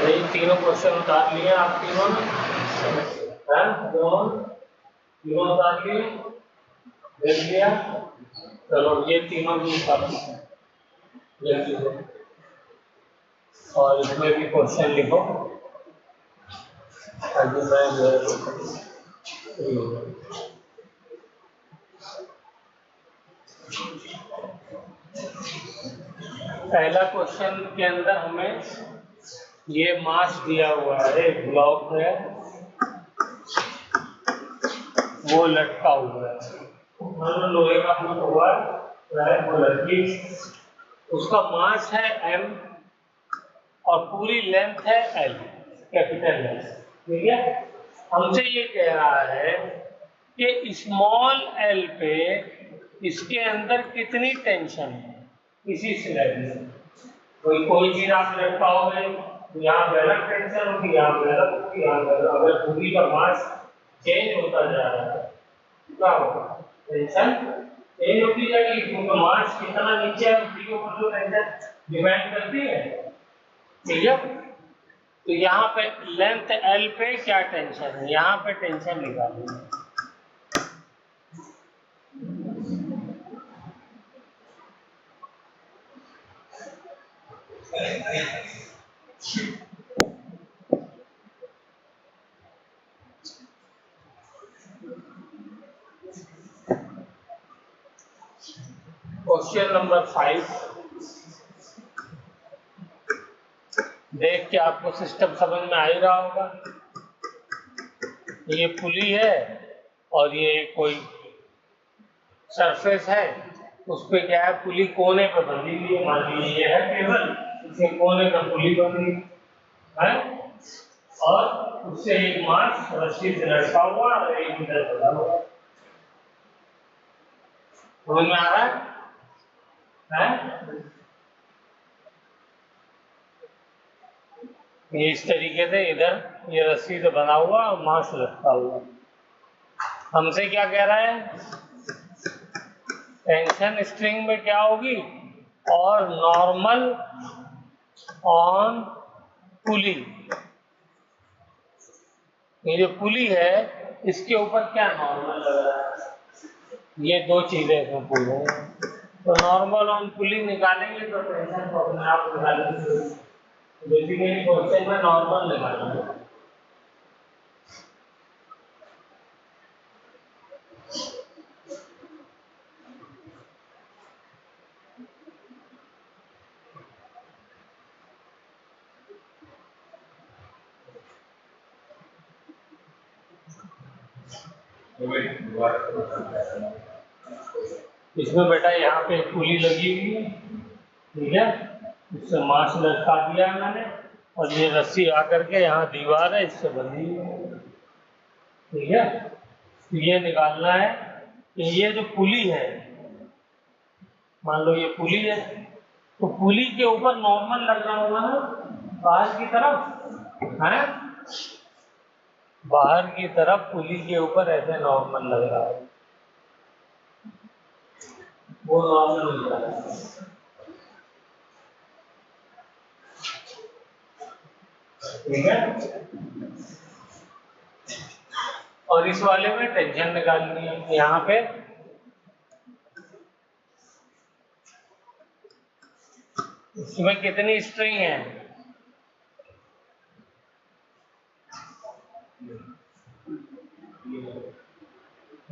ये तीनों क्वेश्चन उतार लिए आप तीनों ने, तीनों उतार लिए, देख लिया। चलो ये तीनों भी उतार जल्दी से, और इसमें भी क्वेश्चन लिखो। अभी मैं पहला क्वेश्चन के अंदर हमें ये मास दिया हुआ है, एक ब्लॉक है वो लटका हुआ है, लोहे का कुछ हुआ है वो लटकी, उसका मास है m और पूरी लेंथ है l, कैपिटल L, ठीक है। हमसे ये कह रहा है कि स्मॉल l पे इसके अंदर कितनी टेंशन है इसी स्लैब में। कोई चीज आप लटकाओगे यहाँ गलत टेंशन होगी, यहाँ गलत होगी, यहाँ गलत। अगर पूरी का मास चेंज होता जा रहा है क्या होगा, टेंशन चेंज होती जाएगी, क्योंकि मास कितना नीचे है उसके ऊपर जो टेंशन डिपेंड करती है, ठीक है। तो यहाँ पे लेंथ L पे क्या टेंशन है, यहाँ पे टेंशन निकालेंगे। क्वेश्चन नंबर 5, देख के आपको सिस्टम समझ में आ ही रहा होगा। ये पुली है और ये कोई सरफेस है, उस पे क्या है पुली कोने पे बंधी हुई है, मान लीजिए ये है टेबल, उसके कोने पर पुली बंधी है और उससे एक मास रस्सी से लटका हुआ और एक इधर बंधा हुआ, समझ में आ रहा है? ये इस तरीके से इधर ये रस्सी से बना हुआ और मास लटका हुआ। हमसे क्या कह रहा है, टेंशन स्ट्रिंग में क्या होगी और नॉर्मल ऑन पुली। ये जो पुली है इसके ऊपर क्या नॉर्मल लग रहा है, ये दो चीजें इसमें पूछे हैं। तो नॉर्मल ऑन पुली निकालेंगे तो टेंशन को अपने आप निकालेंगे, बेसिकली क्वेश्चन में नॉर्मल निकालेंगे। इसमें बेटा यहाँ पे पुली लगी हुई है, ठीक है, इससे मास लटका दिया है मैंने और ये रस्सी आकर के यहाँ दीवार है इससे बंधी हुई है, ठीक है। तो ये निकालना है कि ये जो पुली है, मान लो ये पुली है, तो पुली के ऊपर नॉर्मल लग रहा होगा ना बाहर की तरफ, है बाहर की तरफ पुली के ऊपर ऐसे नॉर्मल लग रहा है, वो नॉर्मल हो जाएगा, ठीक है। और इस वाले में टेंशन निकालनी है, यहाँ पे इसमें कितनी स्ट्रिंग है,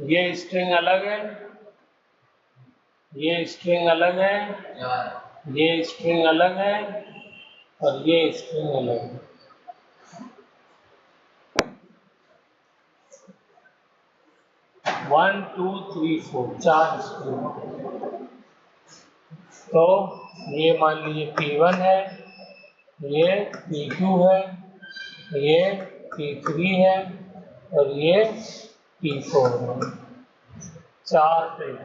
ये स्ट्रिंग अलग है, ये स्ट्रिंग अलग है, ये स्ट्रिंग अलग है और ये स्ट्रिंग अलग है। वन टू थ्री फोर, चार स्ट्रिंग। तो ये मान लीजिए P1 है, ये P2 है, ये P3 है और ये P4 है, चार प्लेट।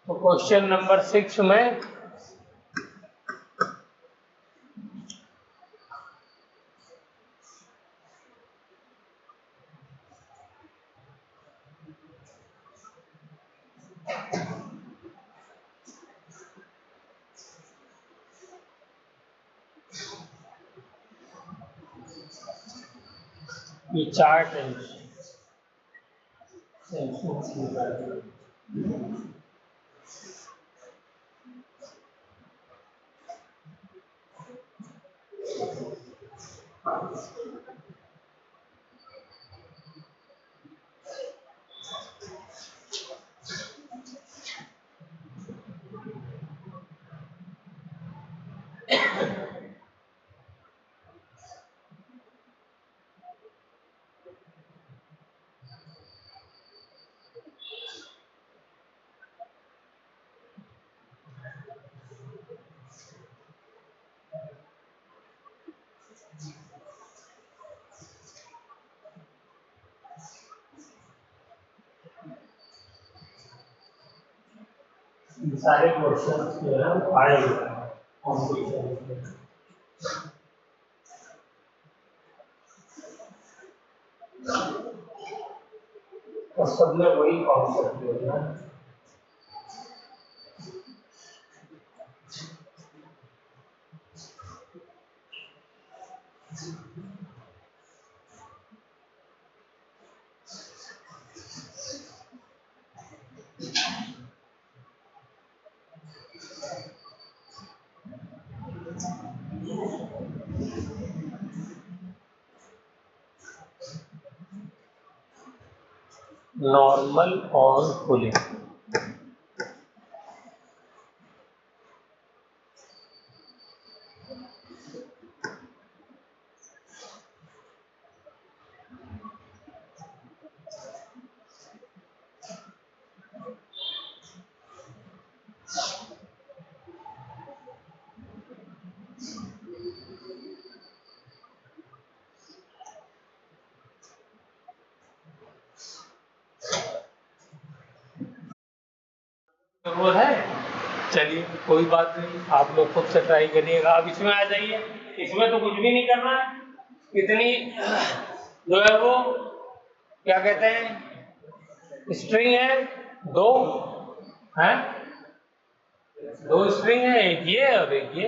तो क्वेश्चन नंबर 6 में ये 4 टेंशन सारे क्वेश्चन जो है आएंगे कॉम्पिटिशन और सब में वही कॉन्सेप्ट है। नॉर्मल और कूलिंग जरूरत है। चलिए कोई बात नहीं, आप लोग खुद से ट्राई करिएगा। अब इसमें आ जाइए, इसमें तो कुछ भी नहीं करना है। इतनी जो है वो क्या कहते हैं स्ट्रिंग है, दो है, दो स्ट्रिंग है, एक ये और एक ये।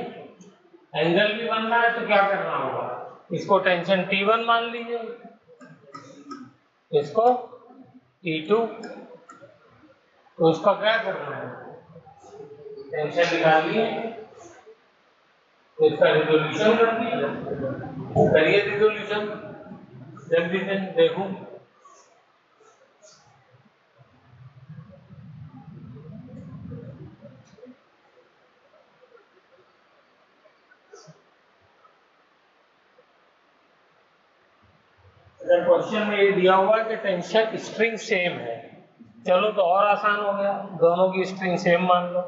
एंगल भी बनना है तो क्या करना होगा, इसको टेंशन T1 मान लीजिए, इसको T2, तो उसका क्या करना है, टेंशन निकालनी है, तो इसका रिजोल्यूशन कर दीजिए। करिए रिजोल्यूशन जल्दी से, देखूं क्वेश्चन में ये दिया हुआ है कि टेंशन स्ट्रिंग सेम है। चलो तो और आसान हो गया, दोनों की स्ट्रिंग सेम मान लो।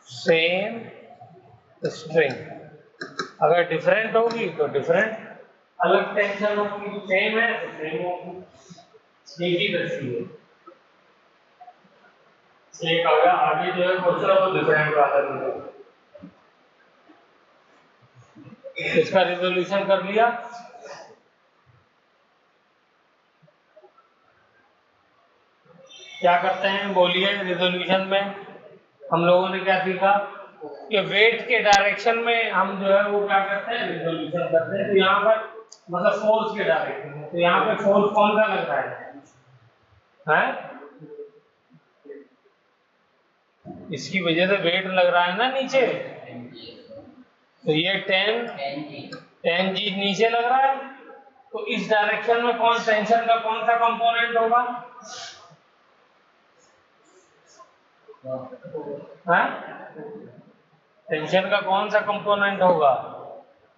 सेम स्ट्रिंग अगर डिफरेंट होगी तो डिफरेंट, अलग टेंशन होगी, सेम है तो सेम होगी। एक ही दर्शी है, एक अगर आगे जो है क्वेश्चन वो डिफरेंट वाला है। इसका रिजोल्यूशन कर लिया, क्या करते हैं बोलिए। रिजोल्यूशन में हम लोगों ने क्या सीखा कि वेट के डायरेक्शन में हम जो है वो क्या करते हैं, रिजोल्यूशन करते हैं। तो यहाँ पर मतलब फोर्स के डायरेक्शन में, तो यहाँ पे फोर्स कौन सा लग रहा है? इसकी वजह से वेट लग रहा है ना नीचे, तो ये टेन जी नीचे लग रहा है। तो इस डायरेक्शन में कौन टेंशन का कौन सा कंपोनेंट होगा, है? टेंशन का कौन सा कंपोनेंट होगा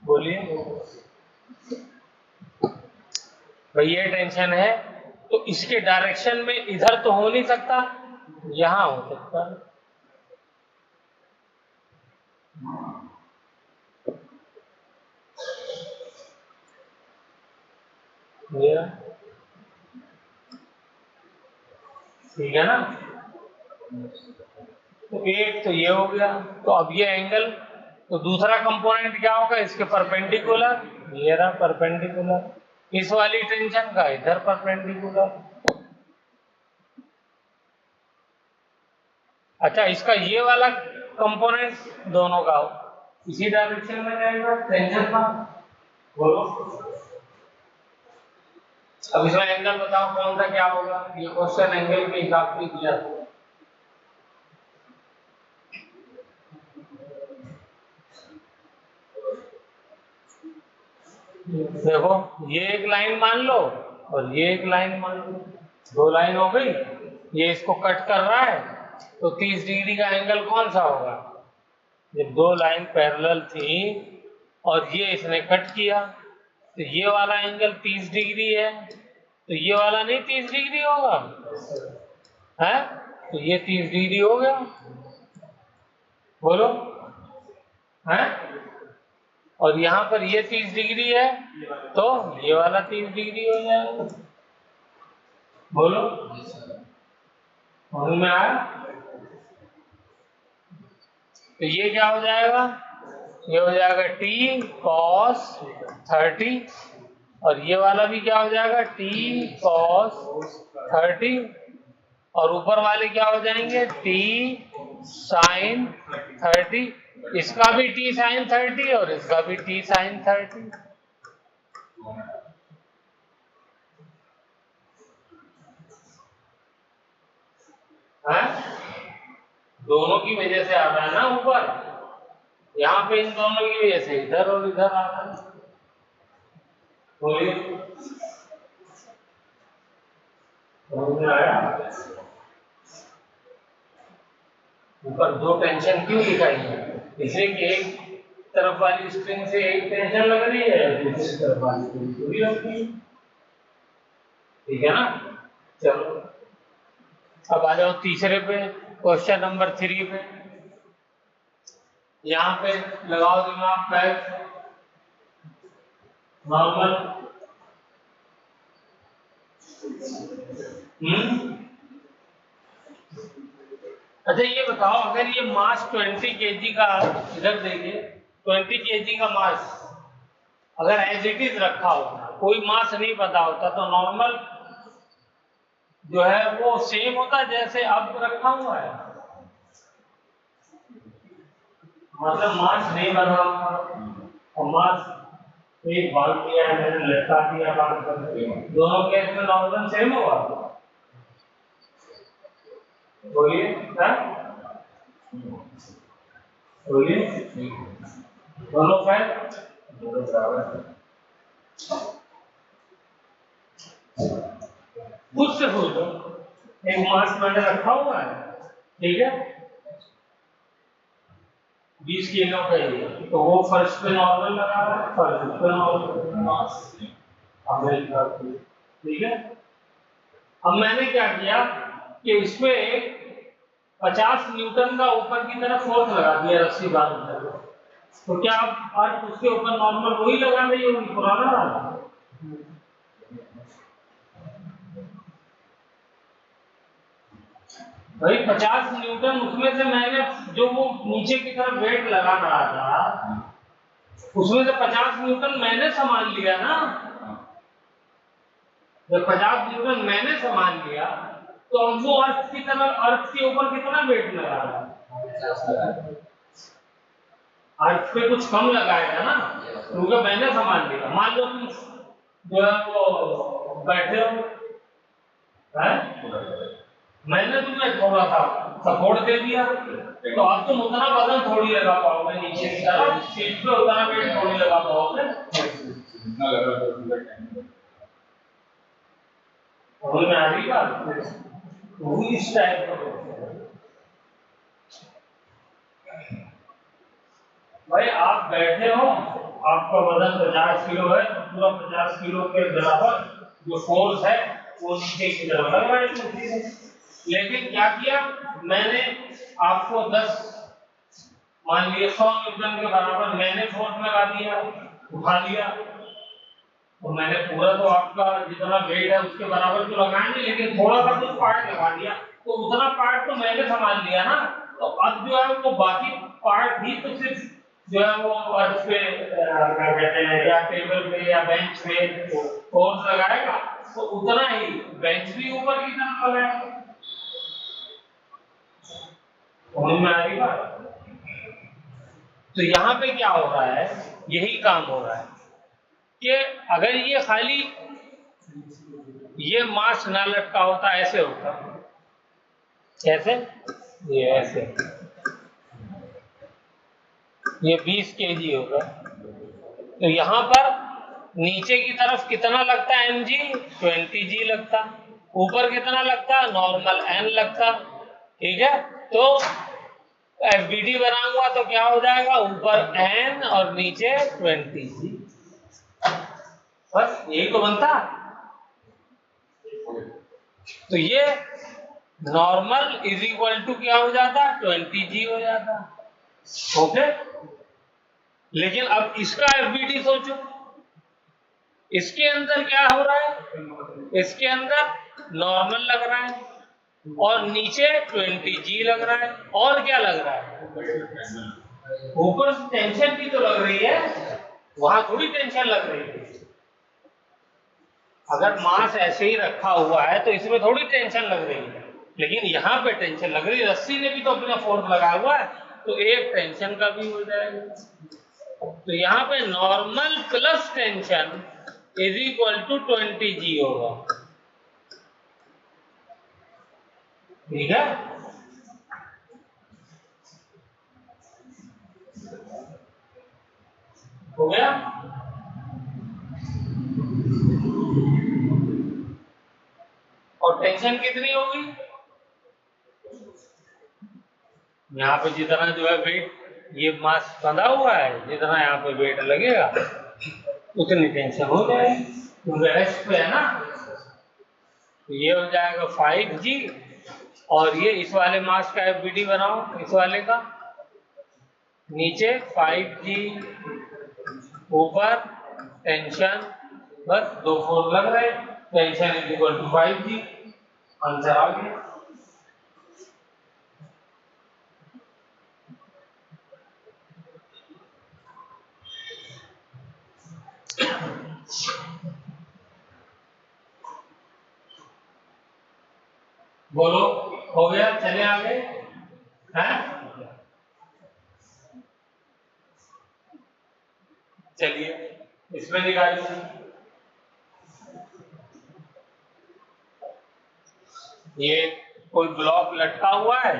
बोलिए भाई। ये टेंशन है तो इसके डायरेक्शन में इधर तो हो नहीं सकता, यहां हो सकता है। ठीक है ना, तो एक तो ये हो गया। तो अब ये एंगल, तो दूसरा कंपोनेंट क्या होगा इसके परपेंडिकुलर, ये रहा परपेंडिकुलर, इस वाली टेंशन का इधर परपेंडिकुलर। अच्छा इसका ये वाला कंपोनेंट दोनों का इसी डायरेक्शन में जाएगा टेंशन का। बोलो अब इसमें एंगल बताओ कौन सा क्या होगा। ये क्वेश्चन एंगल के हिसाब से किया। देखो ये एक लाइन मान लो और ये एक लाइन मान लो, दो लाइन हो गई। ये इसको कट कर रहा है तो 30 डिग्री का एंगल कौन सा होगा। जब दो लाइन पैरेलल थी और ये इसने कट किया तो ये वाला एंगल 30 डिग्री है, तो ये वाला नहीं 30 डिग्री होगा है, तो ये 30 डिग्री हो गया। बोलो है, और यहाँ पर ये 30 डिग्री है तो ये वाला 30 डिग्री हो जाएगा। बोलो समझ में आया। तो ये क्या हो जाएगा, ये हो जाएगा t cos 30 और ये वाला भी क्या हो जाएगा t cos 30 और ऊपर वाले क्या हो जाएंगे t sin 30। इसका भी t sin 30 और इसका भी t sin 30। है दोनों की वजह से आ रहा है ना ऊपर, यहाँ पे इन दोनों की वजह से इधर और इधर आ रहा है। बोलिए समझ में आया। ऊपर दो टेंशन क्यों दिखाई है, इसलिए कि एक तरफ वाली स्ट्रिंग से एक टेंशन लग रही है, दूसरी तरफ वाली स्ट्रिंग पूरी होती है। ठीक है ना। चलो अब आ जाओ तीसरे पे, क्वेश्चन नंबर 3 पे। यहाँ पे लगाओ दिमाग पैक नॉर्मल। अच्छा ये बताओ अगर ये मास 20 kg का, इधर देखिए 20 kg का मास अगर एज इट इज रखा होता, कोई मास नहीं पता होता, तो नॉर्मल जो है वो सेम होता जैसे अब रखा हुआ है। मतलब मास नहीं बना और मास एक भाग दिया है मैंने, लटका दिया बात करके, दोनों केस में नॉर्मल सेम होगा। बोलिए बोलिए दोनों फैक्ट खुद से सोचो। एक मास मैंने रखा हुआ है, ठीक है 20 किलो का ही, तो वो फर्श पे नॉर्मल लगा हुआ है, फर्श पे नॉर्मल मास, ठीक है। अब मैंने क्या किया कि इसमें 50 न्यूटन का ऊपर की तरफ फोर्स लगा दिया रस्सी बांध कर, तो क्या आप अर्थ उसके ऊपर नॉर्मल वही लगा रही होगी पुराना वाला। भाई 50 न्यूटन उसमें से मैंने जो वो नीचे की तरफ वेट लगा रहा था उसमें से 50 न्यूटन मैंने संभाल लिया ना। जब 50 न्यूटन मैंने संभाल लिया तो अब वो अर्थ की तरफ, अर्थ के ऊपर कितना वेट लगा रहा है, अर्थ पे कुछ कम लगाएगा ना, क्योंकि मैंने संभाल लिया। मान लो तुम जो है वो बैठे हो है, मैंने तुम्हें थोड़ा सा सपोर्ट दे दिया, तो अब तुम उतना वजन थोड़ी लगा पाओगे नीचे की तरफ, सीट पे उतना वेट थोड़ी लगा पाओगे। समझ में आ रही बात। वो इस टाइप का भाई आप बैठे हो, आपका वजन 50 किलो है, तो पूरा 50 किलो के बराबर जो फोर्स है वो नीचे की तरफ लग रहा है। लेकिन क्या किया मैंने, आपको 10 मान लिया 100 न्यूटन के बराबर मैंने फोर्स लगा दिया, उठा लिया, तो मैंने पूरा तो आपका जितना वेट है उसके बराबर तो लगाया नहीं, लेकिन थोड़ा सा कुछ पार्ट लगा दिया, तो उतना पार्ट तो मैंने संभाल लिया ना। तो अब जो है वो बाकी पार्ट भी तो सिर्फ जो है वो अर्थ पे क्या कहते हैं या टेबल पे या बेंच पे फोर्स लगाएगा, तो उतना ही बेंच भी ऊपर की तरफ लगाएगा। समझ में आ रही बात। तो यहाँ पे क्या हो रहा है, यही काम हो रहा है कि अगर ये खाली ये मास ना लटका होता, ऐसे होता, कैसे, ये ऐसे, ये 20 kg होगा, तो यहाँ पर नीचे की तरफ कितना लगता है mg, 20g लगता, ऊपर कितना लगता, नॉर्मल n लगता, ठीक है। तो FBD बनाऊंगा तो क्या हो जाएगा, ऊपर n और नीचे 20g, बस यही तो बनता। तो ये नॉर्मल इज इक्वल टू क्या हो जाता, 20g हो जाता, ओके। लेकिन अब इसका FBD सोचो, इसके अंदर क्या हो रहा है, इसके अंदर नॉर्मल लग रहा है और नीचे 20g लग रहा है, और क्या लग रहा है, ऊपर से टेंशन भी तो लग रही है, वहां थोड़ी टेंशन लग रही है। अगर मास ऐसे ही रखा हुआ है तो इसमें थोड़ी टेंशन लग रही है, लेकिन यहाँ पे टेंशन लग रही है, रस्सी ने भी तो अपना फोर्स लगाया हुआ है, तो एक टेंशन का भी हो जाएगा। तो यहाँ पे normal plus tension is equal to 20g होगा, ठीक है। हो गया। और टेंशन कितनी होगी, यहाँ पे जितना जो है वेट, ये मास बंधा हुआ है, जितना यहाँ पे वेट लगेगा उतनी टेंशन हो जाएगी, क्योंकि रेस्ट पे है ना। तो ये हो जाएगा 5g, और ये इस वाले मास का FBD बनाओ, इस वाले का, नीचे 5g, ऊपर टेंशन, बस दो फोर्स लग रहे, tension is equal to 5g, answer आ गया। बोलो, हो गया, चले आगे, हैं? चलिए इसमें निकालिए, ये कोई ब्लॉक लटका हुआ है,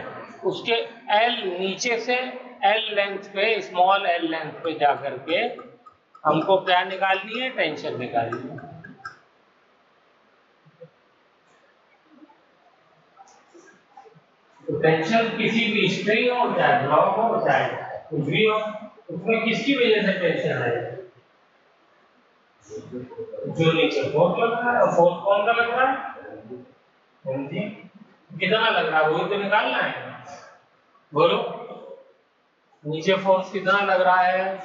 उसके L नीचे से L लेंथ पे, स्मॉल L लेंथ पे जाकर के हमको क्या निकालनी है, टेंशन निकालनी है। तो टेंशन किसी भी स्ट्रिंग हो, चाहे ब्लॉक हो, चाहे कुछ भी हो, उसमें किसकी वजह से टेंशन है, जो नीचे फोर्स लग रहा है, और फोर्स कौन सा लग रहा है, mg, कितना लग रहा है वही तो निकालना है। बोलो, नीचे फोर्स कितना लग रहा है,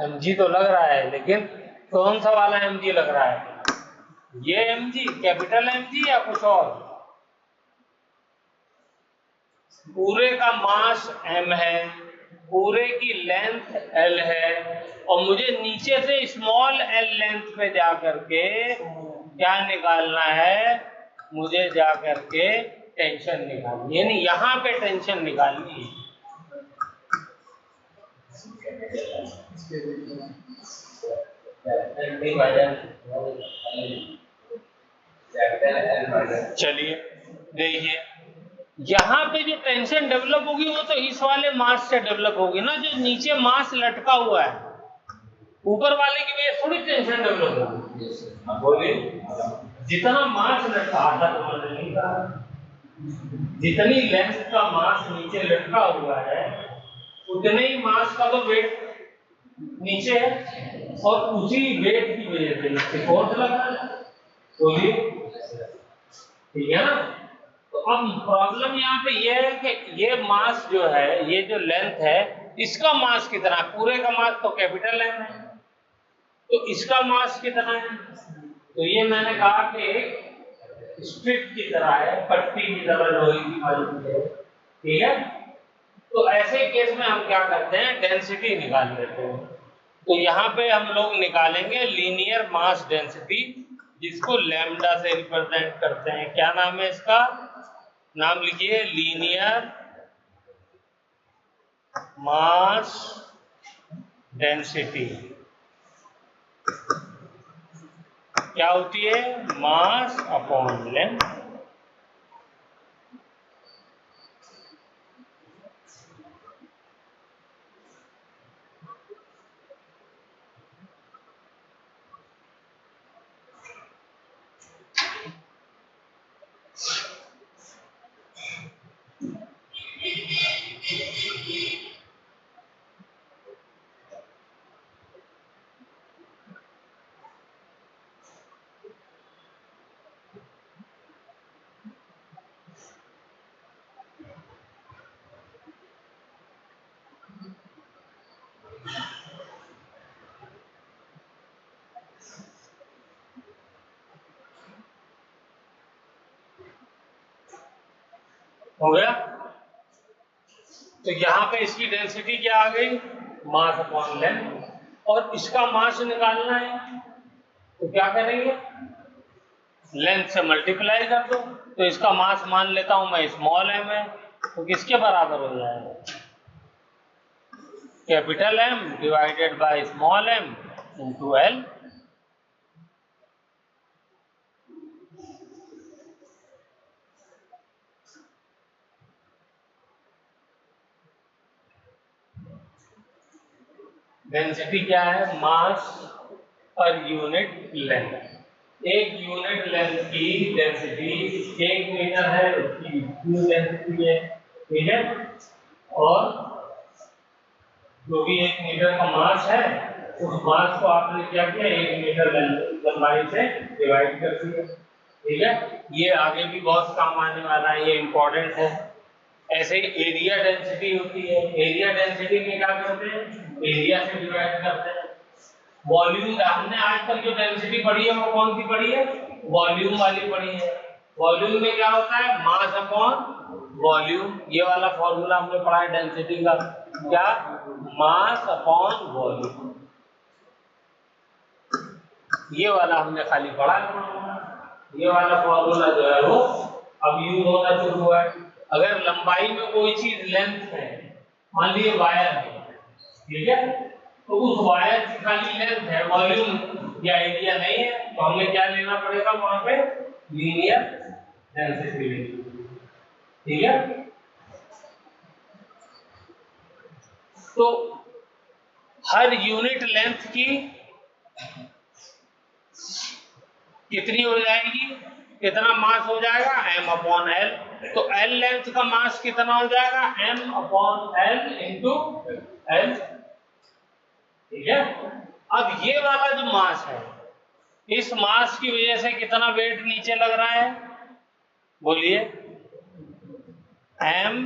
mg तो लग रहा है, लेकिन कौन सा वाला mg लग रहा है, ये mg, कैपिटल mg या कुछ और, पूरे का मास m है, पूरे की लेंथ l है, और मुझे नीचे से स्मॉल l लेंथ पे जा करके क्या निकालना है, मुझे जा करके टेंशन निकालनी है, यानी यहाँ पे टेंशन निकालनी है। चलिए देखिए, यहाँ पे जो टेंशन डेवलप होगी वो तो इस वाले मास से डेवलप होगी ना, जो नीचे मास लटका हुआ है, ऊपर वाले की वजह थोड़ी टेंशन डेवलप होगी। बोलिए, जितना मास लटका, आधा तो मैंने नहीं कहा, जितनी लेंथ का मास नीचे लटका हुआ है उतने ही मास का तो वेट नीचे है, और उसी वेट की वजह से नीचे फोर्स लगा है। बोलिए, ठीक है ना। तो अब प्रॉब्लम यहाँ पे ये है कि ये मास जो है, ये जो लेंथ है, इसका मास कितना है, पूरे का मास तो कैपिटल M है, तो इसका मास कितना है, तो ये मैंने कहा कि एक स्ट्रिप की तरह है, पट्टी की तरह लोहे की बनी है, ठीक है। तो ऐसे केस में हम क्या करते हैं, डेंसिटी निकाल लेते हैं। तो यहाँ पे हम लोग निकालेंगे लीनियर मास डेंसिटी, जिसको लैम्डा से रिप्रेजेंट करते हैं। क्या नाम है इसका, नाम लिखिए, लीनियर मास डेंसिटी क्या होती है? Mass upon length. हो गया? तो यहां पे इसकी डेंसिटी क्या आ गई? Mass upon length. और इसका मास निकालना है तो क्या करेंगे? लेंथ से मल्टीप्लाई कर दो। तो इसका मास मान लेता हूं मैं स्मॉल एम है, तो किसके बराबर हो जाएगा? Capital M divided by small M into L. Density क्या है? मास पर यूनिट लेंथ। एक यूनिट लेंथ की डेंसिटी 1 मीटर है, उसकी क्यू डेंसिटी है, ठीक है? और जो भी 1 मीटर का मास है, उस मास को आपने क्या किया? 1 मीटर लंबाई से डिवाइड कर दिया, ठीक है? ये आगे भी बहुत काम आने वाला है, ये इंपॉर्टेंट है। ऐसे ही एरिया डेंसिटी होती है। एरिया डेंसिटी में क्या करते हैं? एरिया से डिवाइड करते हैं। वॉल्यूम, हमने आज तक जो डेंसिटी पढ़ी है वो कौन सी पढ़ी है? वॉल्यूम वाली पढ़ी है। वॉल्यूम में क्या होता है? Mass upon volume. ये वाला फॉर्मूला हमने पढ़ा है डेंसिटी का, क्या? Mass upon volume. ये वाला हमने खाली पढ़ा है। ये वाला फॉर्मूला जो है वो अब यूज होना शुरू हुआ है। अगर लंबाई में कोई चीज लेंथ है, मान लीजिए वायर है, ठीक है? तो उस वायर की खाली लेंथ है, वॉल्यूम या एरिया नहीं है, तो हमें क्या लेना पड़ेगा? वहां पे लीनियर डेंसिटी लेनी, ठीक है? तो हर यूनिट लेंथ की कितनी हो जाएगी? कितना मास हो जाएगा? m upon L. तो एल लेंथ का मास कितना हो जाएगा? m upon L into L, ठीक है? अब ये वाला जो मास है, इस मास की वजह से कितना वेट नीचे लग रहा है? बोलिए। m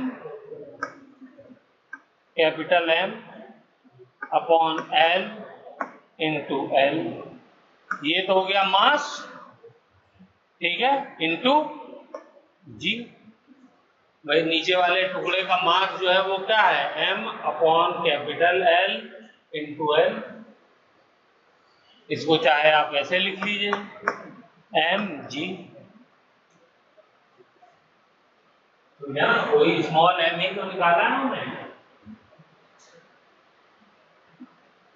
capital M upon L into L. ये तो हो गया मास, ठीक है? इंटू जी। भाई नीचे वाले टुकड़े का मास जो है वो क्या है? m upon capital L into L. इसको चाहे आप ऐसे लिख लीजिए, एम जी। तो यहाँ कोई स्मॉल एम ही तो निकाला है हमने।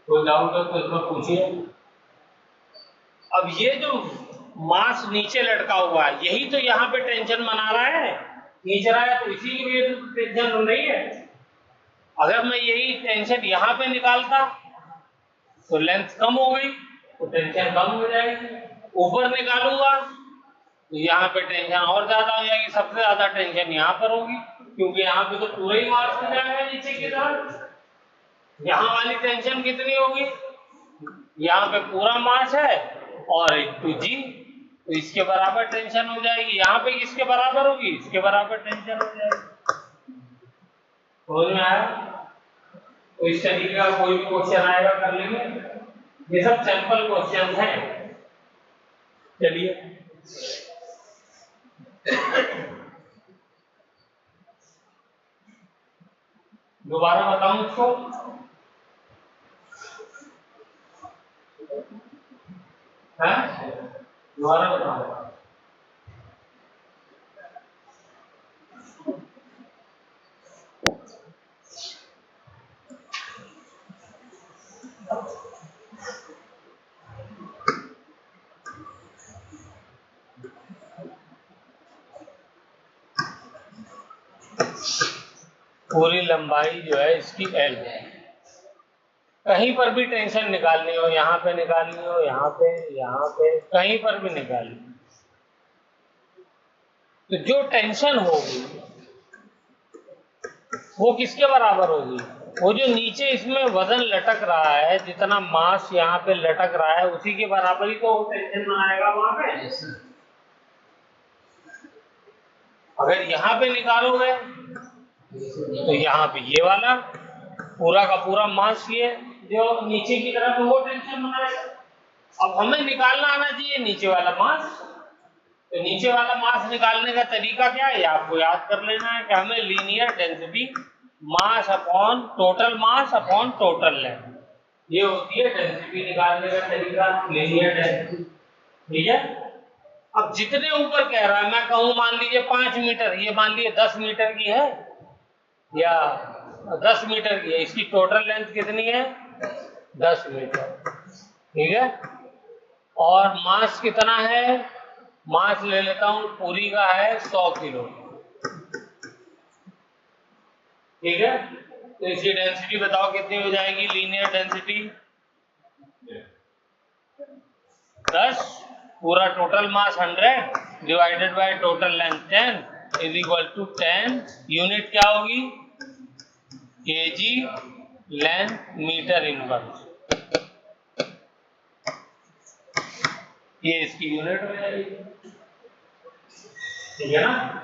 कोई डाउट हो तो इसमें पूछिए। अब ये जो मास नीचे लटका हुआ है, यही तो यहाँ पे टेंशन बना रहा है, खींच रहा है, तो इसी की वजह से टेंशन हो रही है। अगर मैं यही टेंशन यहाँ पे निकालता तो लेंथ कम हो गई, तो टेंशन कम हो जाएगी। ऊपर निकालूंगा तो यहाँ पे टेंशन और ज्यादा हो जाएगी। सबसे ज्यादा टेंशन यहाँ पर होगी, क्योंकि यहाँ पे तो पूरा ही मास हो जाएगा नीचे की तरफ। यहाँ वाली टेंशन कितनी होगी? यहाँ पे पूरा मास है और टू जी, तो इसके बराबर टेंशन हो जाएगी। यहाँ पे किसके बराबर होगी? इसके बराबर टेंशन हो जाएगी। समझ में आया? तो इस तरीके का कोई भी क्वेश्चन आएगा कर लेंगे। ये सब सैंपल क्वेश्चन हैं। चलिए दोबारा बताऊं इसको? है दोबारा बताऊं? पूरी लंबाई जो है इसकी L है। कहीं पर भी टेंशन निकालनी हो, यहाँ पे निकालनी हो, यहाँ पे कहीं पर भी निकालनी हो, तो जो टेंशन होगी वो किसके बराबर होगी? वो जो नीचे इसमें वजन लटक रहा है, जितना मास यहाँ पे लटक रहा है, उसी के बराबर ही तो टेंशन बनाएगा वहां पे। अगर यहाँ पे निकालोगे तो यहाँ पे ये वाला पूरा का पूरा मास ये जो नीचे की तरफ वो टेंशन बनाएगा। अब हमें निकालना आना चाहिए नीचे वाला मास। तो नीचे वाला मास निकालने का तरीका क्या है, आपको याद कर लेना है कि हमें linear density mass upon total length, ये होती है डेंसिटी निकालने का तरीका, लीनियर डेंसिटी। ठीक है। अब जितने ऊपर कह रहा है, मैं कहूं मान लीजिए 5 मीटर, ये मान लीजिए 10 मीटर की है या 10 मीटर की है, इसकी टोटल लेंथ कितनी है? 10 मीटर। ठीक है। और मास कितना है? मास ले लेता हूं, पूरी का है 100 किलो। ठीक है। तो इसकी डेंसिटी बताओ कितनी हो जाएगी? लीनियर डेंसिटी 10, पूरा total mass 100 divided by total length 10 is equal to 10। Unit क्या होगी? K G length metre inverse. ये इसकी यूनिट हो जाएगी। ठीक है ना?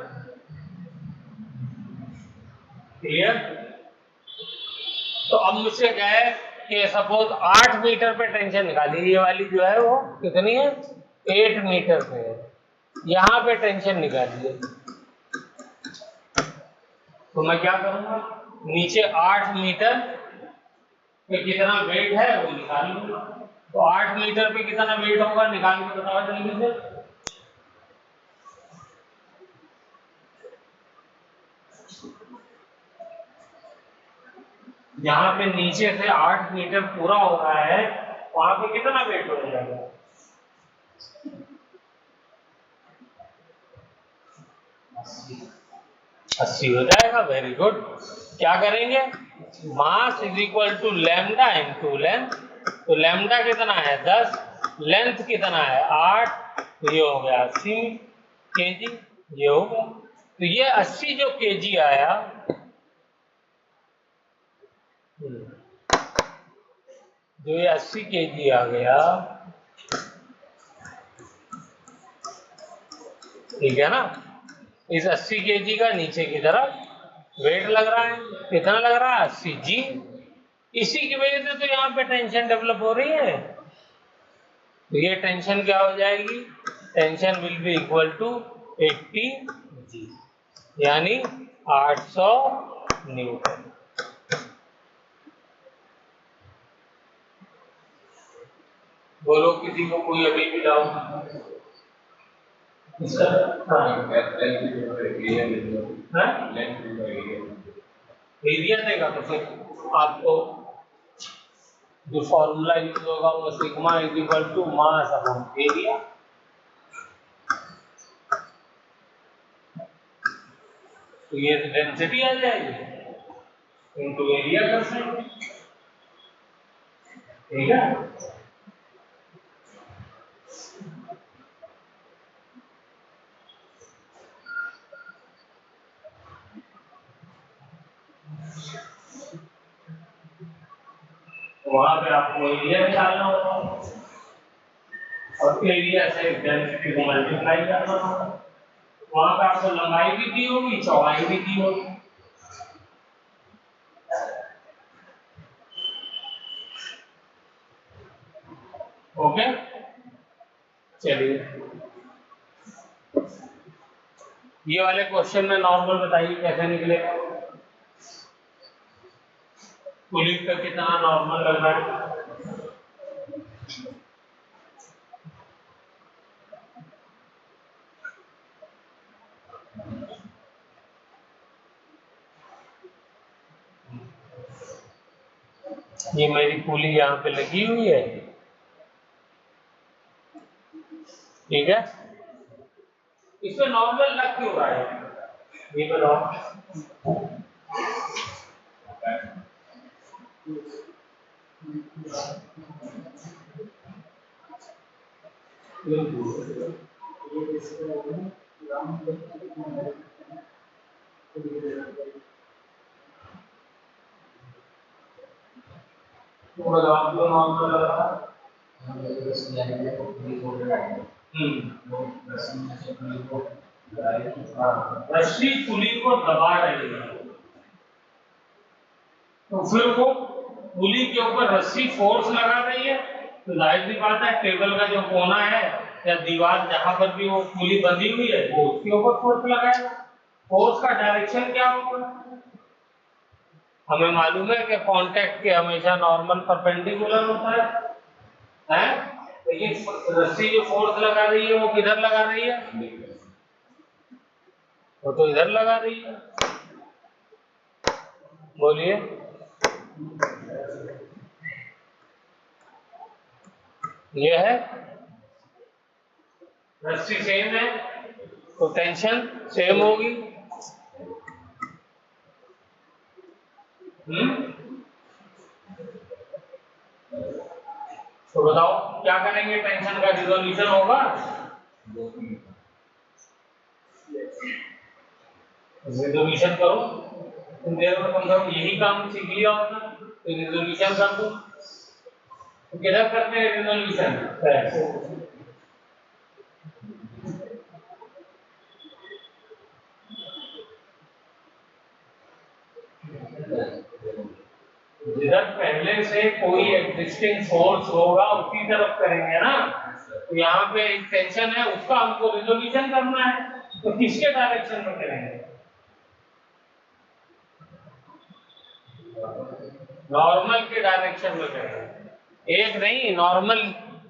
क्लियर? तो अब मुझसे कहे कि सपोज 8 मीटर पे टेंशन निकाली, ये वाली जो है वो कितनी है? 8 मीटर पे है। यहां पे टेंशन निकालिए, तो मैं क्या करूंगा? नीचे 8 मीटर पे कितना वेट है वो निकाल लूंगा। तो 8 मीटर पे कितना वेट होगा निकाल के बताओ जल्दी से। जहां पे नीचे से 8 मीटर पूरा हो रहा है, वहां पे कितना वेट हो जाएगा? 80 हो जाएगा। Very good. क्या करेंगे? Mass is equal to lambda into length. तो लैम्डा कितना है? 10, लेंथ कितना है? 8, तो ये हो गया 80 केजी। ये हो गया। तो ये 80 जो केजी आया, जो ये 80 केजी आ गया, ठीक है ना? इस 80 केजी का नीचे की तरफ वेट लग रहा है। कितना लग रहा है? 80 जी। इसी की वजह से तो यहाँ पे टेंशन डेवलप हो रही है। तो ये टेंशन क्या हो जाएगी? Tension will be equal to 80 g, यानी 800 न्यूटन। बोलो किसी को कोई अभी भी डाउट? एरिया देगा तो फिर आपको जो फॉर्मूला यूज होगा वो sigma is equal to mass upon area. तो ये डेंसिटी आ जाएगी इनटू एरिया कर सकते। ठीक है। वहां पे आपको एरिया निकालना होगा और एरिया से डेंसिटी को मल्टीप्लाई करना होगा। वहां पे आपको लंबाई भी दी होगी, चौड़ाई भी दी होगी। ओके, चलिए ये वाले क्वेश्चन में नॉर्मल बताइए कैसे निकलेगा? पुलिस का कितना नॉर्मल लग रहा है? ये मेरी पुली यहाँ पे लगी हुई है। ठीक है। इसमें नॉर्मल लग क्यों रहा है? ये बताओ। रस्सी पुली को दबा रही है, तो फिर वो पुली के ऊपर रस्सी फोर्स लगा रही है, तो जाहिर सी बात है टेबल का जो कोना है या दीवार जहां पर भी वो पुली बंधी हुई है वो उसके ऊपर फोर्स लगाएगा। फोर्स का डायरेक्शन क्या होगा? हमें मालूम है कि कांटेक्ट के हमेशा नॉर्मल परपेंडिकुलर होता है? लेकिन रस्सी जो फोर्स लगा रही है वो किधर लगा रही है? वो तो इधर लगा रही है। बोलिए। ये है रस्सी सेम है तो टेंशन सेम होगी। तो बताओ क्या करेंगे? टेंशन का रिजोल्यूशन होगा? रिजोल्यूशन करो, तुम देर में कम करो, यही काम सीख लिया होगा तो रिजोल्यूशन कर दो। तो किधर करते हैं रिजोल्यूशन? जिधर पहले से कोई एग्जिस्टिंग फोर्स होगा उसी तरफ करेंगे ना। तो यहाँ पे एक टेंशन है उसका हमको रिजोल्यूशन करना है, तो किसके डायरेक्शन में करेंगे? नॉर्मल के डायरेक्शन में करेंगे। एक नहीं, नॉर्मल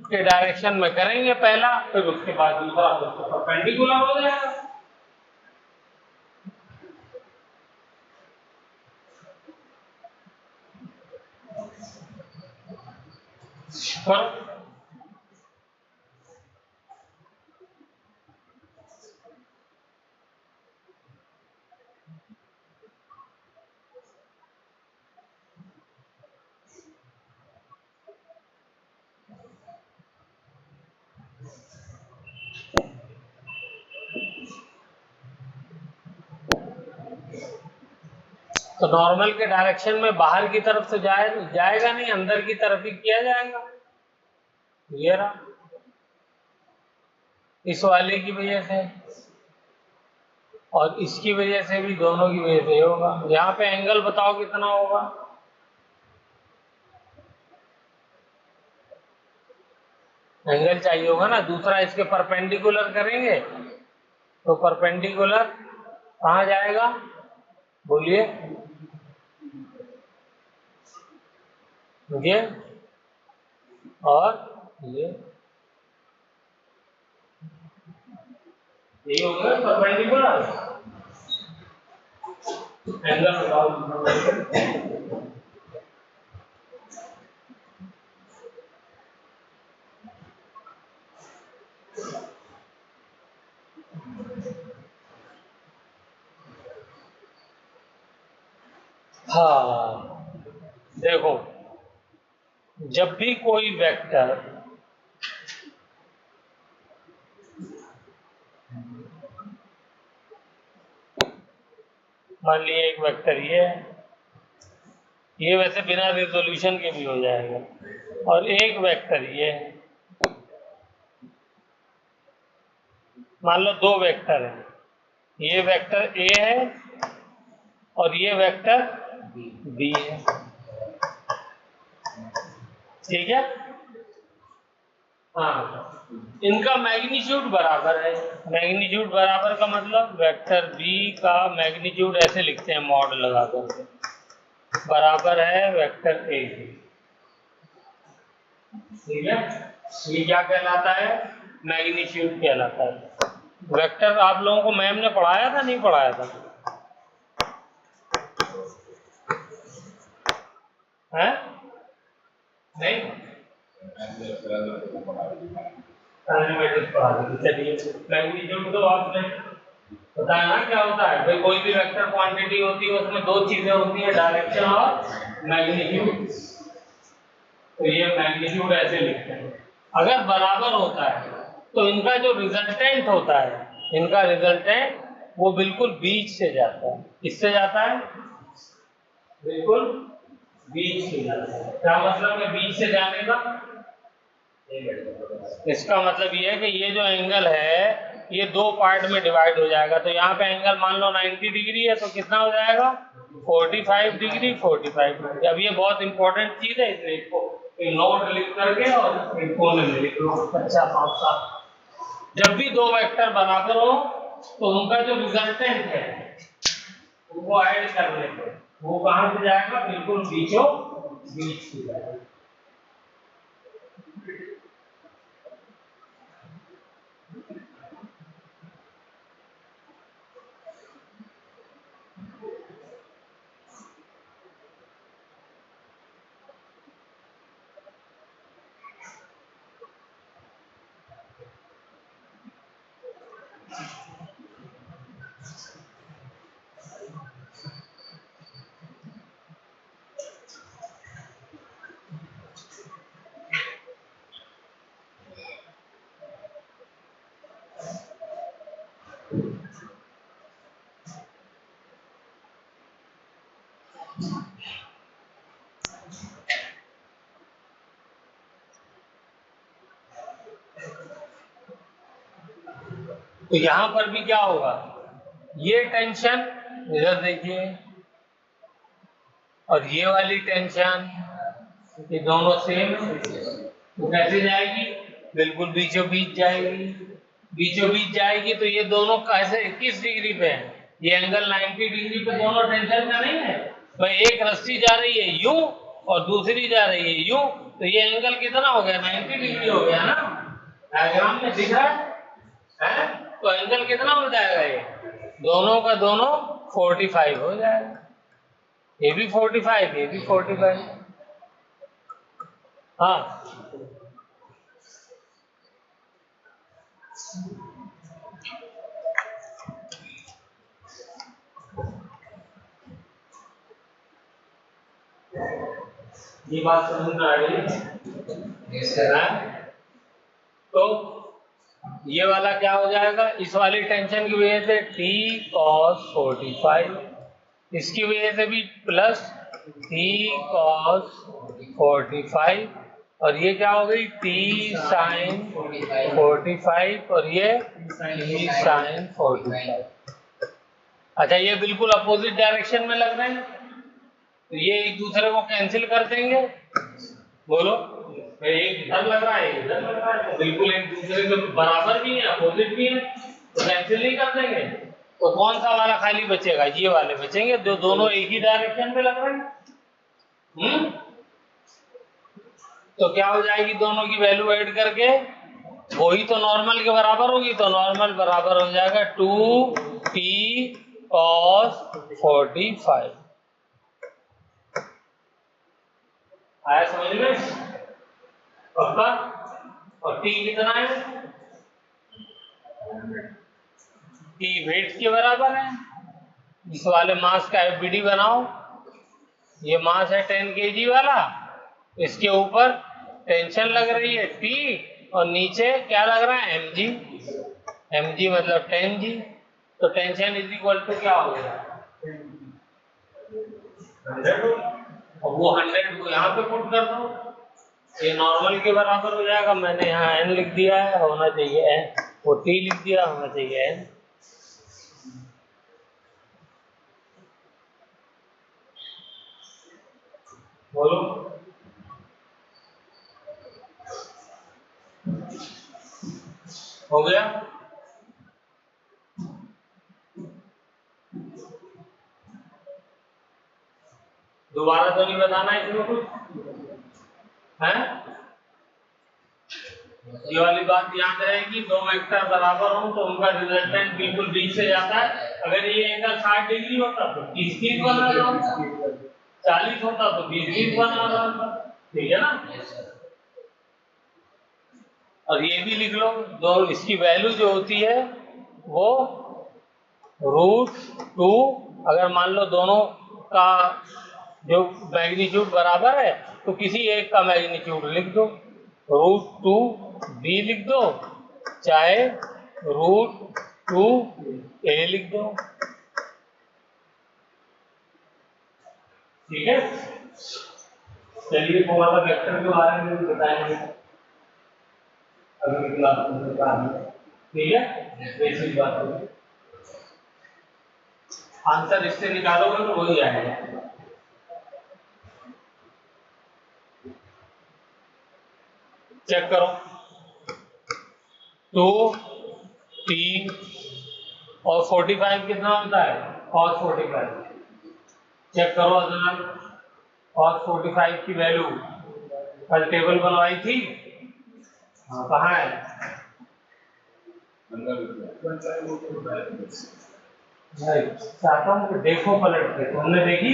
के डायरेक्शन में करेंगे पहला, फिर उसके बाद दूसरा परपेंडिकुलर हो जाएगा। करो। तो नॉर्मल के डायरेक्शन में बाहर की तरफ से जाएगा नहीं, अंदर की तरफ ही किया जाएगा। ये रहा, इस वाले की वजह से और इसकी वजह से भी, दोनों की वजह से होगा। यहाँ पे एंगल बताओ कितना होगा? एंगल चाहिए होगा ना, दूसरा इसके परपेंडिकुलर करेंगे तो परपेंडिकुलर कहाँ जाएगा? बोलिए। ये और ये हो गया परपेंडिकुलर। एंगल बताओ। हाँ देखो, जब भी कोई वेक्टर मान लिए एक वेक्टर ये वैसे बिना रिजोल्यूशन के भी हो जाएगा, और एक वेक्टर ये, मान लो दो वेक्टर है, ये वेक्टर ए है और ये वेक्टर बी है, ठीक है? हाँ, इनका मैग्नीट्यूड बराबर है। मैग्नीट्यूड बराबर का मतलब वेक्टर बी का मैग्नीट्यूड ऐसे लिखते हैं मॉड लगाकर, बराबर है वेक्टर ए की, ठीक है? ये क्या कहलाता है? मैग्नीट्यूड कहलाता है। वेक्टर आप लोगों को मैम ने पढ़ाया था, नहीं पढ़ाया था? हैं? नहीं, चलिए मैग्नीट्यूड तो आपने पता है ना क्या होता है भाई, कोई भी वेक्टर क्वांटिटी होती है उसमें दो चीजें होती है, डायरेक्शन और मैग्नीट्यूड। तो ये मैग्नीट्यूड ऐसे लिखते हैं। अगर बराबर होता है तो इनका जो रिजल्टेंट होता है, इनका रिजल्टेंट वो बिल्कुल बीच से जाता है। किससे जाता है? बिल्कुल बीच से जाता है। क्या मतलब है बीच से जाने का? इसका मतलब ये है कि ये जो एंगल है ये दो पार्ट में डिवाइड हो जाएगा। तो यहाँ पे एंगल मान लो 90 डिग्री है, तो कितना हो जाएगा? 45 डिग्री, 45 डिग्री। अब ये बहुत इंपॉर्टेंट चीज है, इसलिए इसको नोट लिख करके और कोने में लिख लो। अच्छा साफ साफ, जब भी दो वेक्टर बराबर हो तो उनका जो रिजल्टेंट है वो ऐड कर लेते, वो कहाँ से जाएगा? बिल्कुल बीचों बीच से जाएगा। तो यहां पर भी क्या होगा? ये टेंशन इधर देखिए और ये वाली टेंशन, ये दोनों सेम है। तो कैसे जाएगी? बिल्कुल बीचों बीच जाएगी। बीचों बीच जाएगी तो ये दोनों कैसे, किस डिग्री पे है? ये एंगल 90 डिग्री पे दोनों टेंशन का नहीं है भाई। एक रस्सी जा रही है यूं और दूसरी जा रही है यूं, तो ये एंगल कितना हो गया? 90 डिग्री हो गया ना। डायग्राम में दिख रहा है? तो एंगल कितना हो जाएगा? ये दोनों का दोनों 45 हो जाएगा। ये भी 45, ये भी 45। हाँ ये बात समझ में आ रही है? तो ये वाला क्या हो जाएगा? इस वाली टेंशन की वजह से t cos 45, इसकी वजह से भी प्लस t cos 45, और ये क्या हो गई? t sin 45, और ये t sin 45। अच्छा, ये बिल्कुल अपोजिट डायरेक्शन में लग रहे हैं, तो ये एक दूसरे को कैंसिल कर देंगे। बोलो, एक इधर लग रहा है, एक इधर लग रहा है, तो बिल्कुल एक दूसरे के बराबर भी है, अपोजिट भी है, तो कैंसिल नहीं कर देंगे। तो कौन सा वाला खाली बचेगा? ये वाले बचेंगे जो दोनों एक ही डायरेक्शन में लग रहे हैं। तो क्या हो जाएगी? दोनों की वैल्यू ऐड करके वही तो नॉर्मल के बराबर होगी, तो नॉर्मल बराबर हो जाएगा 2t cos 45। आया समझ में? पक्का? और t कितना है? t वेट के बराबर है। इस वाले मास का एफबीडी बनाओ। ये मास है 10 kg वाला, इसके ऊपर टेंशन लग रही है T, और नीचे क्या लग रहा है? mg। mg मतलब 10g। तो टेंशन इज इक्वल टू क्या हो गया? 100। और वो 100 को यहाँ पे पुट कर दो, ये नॉर्मल के बराबर हो जाएगा। मैंने यहाँ n लिख दिया है, होना चाहिए n, वो t लिख दिया, होना चाहिए n। बोलो, हो गया? दोबारा तो नहीं बताना इसमें कुछ है? ये वाली बात याद रहेगी, दो वेक्टर बराबर हो तो उनका रिजल्टेंट बिल्कुल बीच से जाता है। अगर ये एंगल 60 डिग्री होता तो 30 बना रहा होता, 40 होता तो 20 बना रहा होता। ठीक है ना? और ये भी लिख लो, दो इसकी वैल्यू जो होती है वो √2, अगर मान लो दोनों का जो मैग्नीट्यूड बराबर है तो किसी एक का मैग्नीट्यूड लिख दो, √2b लिख दो, चाहे √2a लिख दो। ठीक है, चलिए थोड़ा सा वेक्टर के बारे में भी बताएंगे अगली क्लास में। ठीक है, बेसिक बात है। आंसर इससे निकालोगे तो वही आएगा। चेक करो, 2 3 और 45 कितना होता है, cos 45। चेक करो अगर cos 45 की वैल्यू कल टेबल बनवाई थी, हाँ कहाँ है, चाहता हूँ कि देखो पलट के, तुमने देखी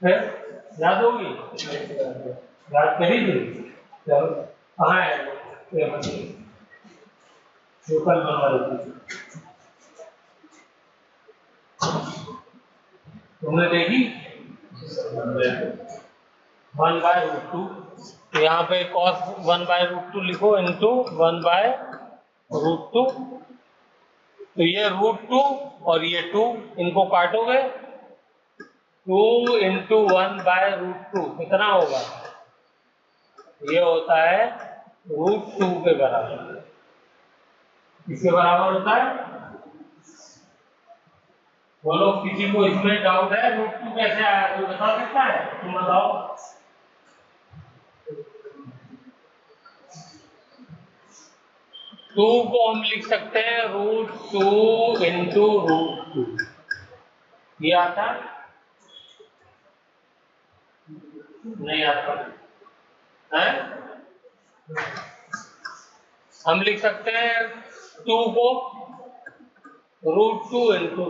फिर याद होगी, याद करी थी। चलो कहाँ है जो कल बनवाई थी, तुमने देखी 1/√2, तो यहाँ पे cos 1/√2 लिखो इंटू 1/√2, तो ये √2 और ये 2, इनको काटोगे, 2 × 1/√2 कितना होगा, ये होता है √2 के बराबर। किसके बराबर होता है, बोलो किसी को इसमें डाउट है, √2 कैसे आया, कोई बता सकता है, तुम बताओ। 2 को हम लिख सकते हैं √2 × √2, ये आता नहीं आता है, हम लिख सकते हैं 2 को √2 × 2।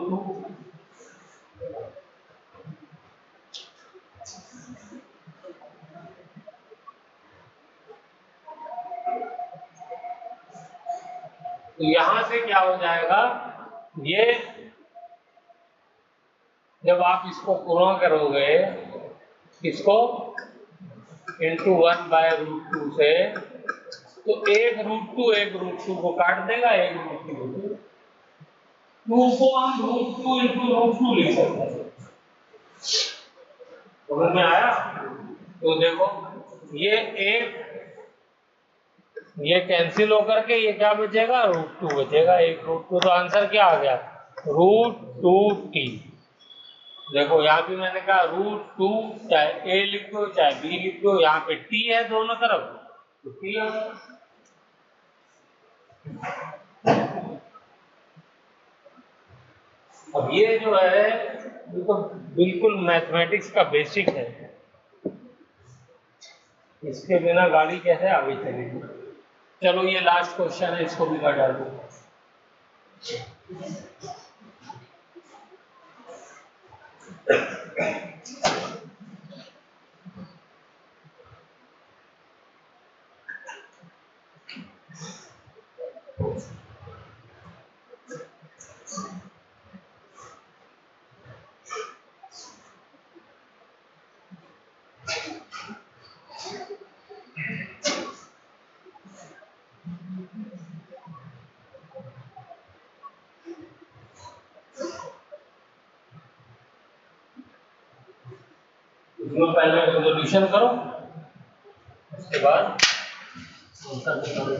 तो यहां से क्या हो जाएगा, ये जब आप इसको पूरा करोगे, इसको इंटू 1/√2 से, तो एक √2 को काट देगा, एक √2 को हम √2 × √2 लिख सकते हैं। समझ में आया, तो देखो ये कैंसिल होकर के ये क्या बचेगा, √2 बचेगा, एक √2, तो आंसर क्या आ गया, √2t। देखो यहाँ भी मैंने कहा √2, चाहे a लिख दो चाहे b लिख दो, यहाँ पे t है दोनों तरफ, तो t आ गया। अब ये जो है ये तो बिल्कुल मैथमेटिक्स का बेसिक है, इसके बिना गाड़ी कैसे आगे चलेगी। चलो ये लास्ट क्वेश्चन है, इसको भी कर डाल दो। इसमें पहले रेजोल्यूशन करो, उसके बाद आंसर निकालो।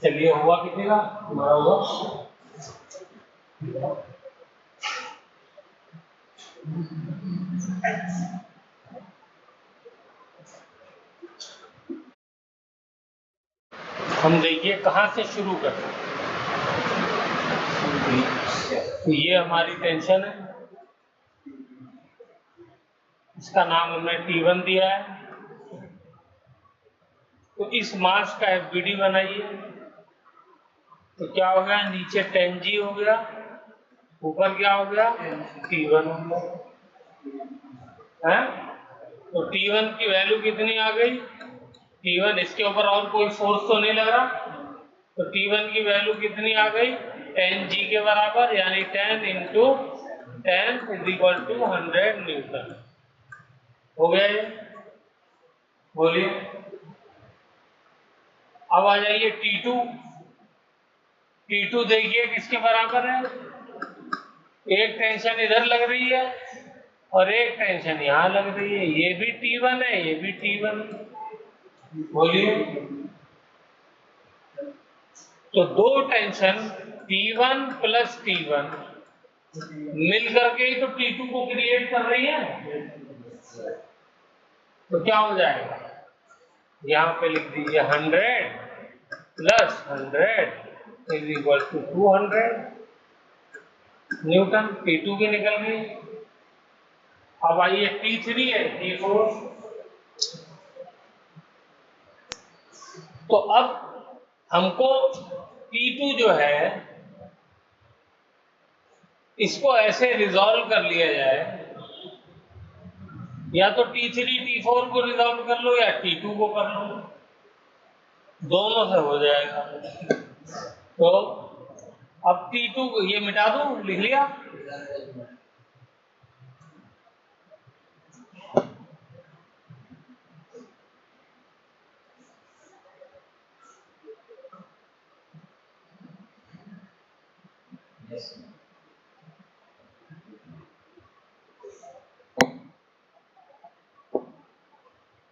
चलिए, हुआ कितने का हमारा हुआ हम देखिए कहाँ से शुरू करें। तो ये हमारी टेंशन है, इसका नाम हमने T1 दिया है। तो इस मास का FBD बनाइए। तो क्या हो गया, नीचे 10G हो गया, ऊपर क्या हो गया, T1 हो गया है। तो T1 की वैल्यू कितनी आ गई, T1, इसके ऊपर और कोई फोर्स तो नहीं लग रहा, तो T1 की वैल्यू कितनी आ गई, 10G के बराबर, यानी 10 × 10 = 100 न्यूटन। हो गया ये, बोलिए। अब आ जाइए T2। T2 देखिए किसके बराबर है, एक टेंशन इधर लग रही है और एक टेंशन यहां लग रही है, ये भी T1 है, ये भी T1 है। बोलिए। तो दो टेंशन T1 + T1 मिल करके ही तो T2 को क्रिएट कर रही है। तो क्या हो जाएगा, यहां पे लिख दीजिए 100 + 100 = 200 न्यूटन। T2 की निकल गई। अब आइए T3 है, T4। तो अब हमको T2 जो है इसको ऐसे रिजॉल्व कर लिया जाए, या तो T3 T4 को रिजॉल्व कर लो या T2 को कर लो, दोनों से हो जाएगा। तो अब T2 को ये मिटा दूं, लिख लिया।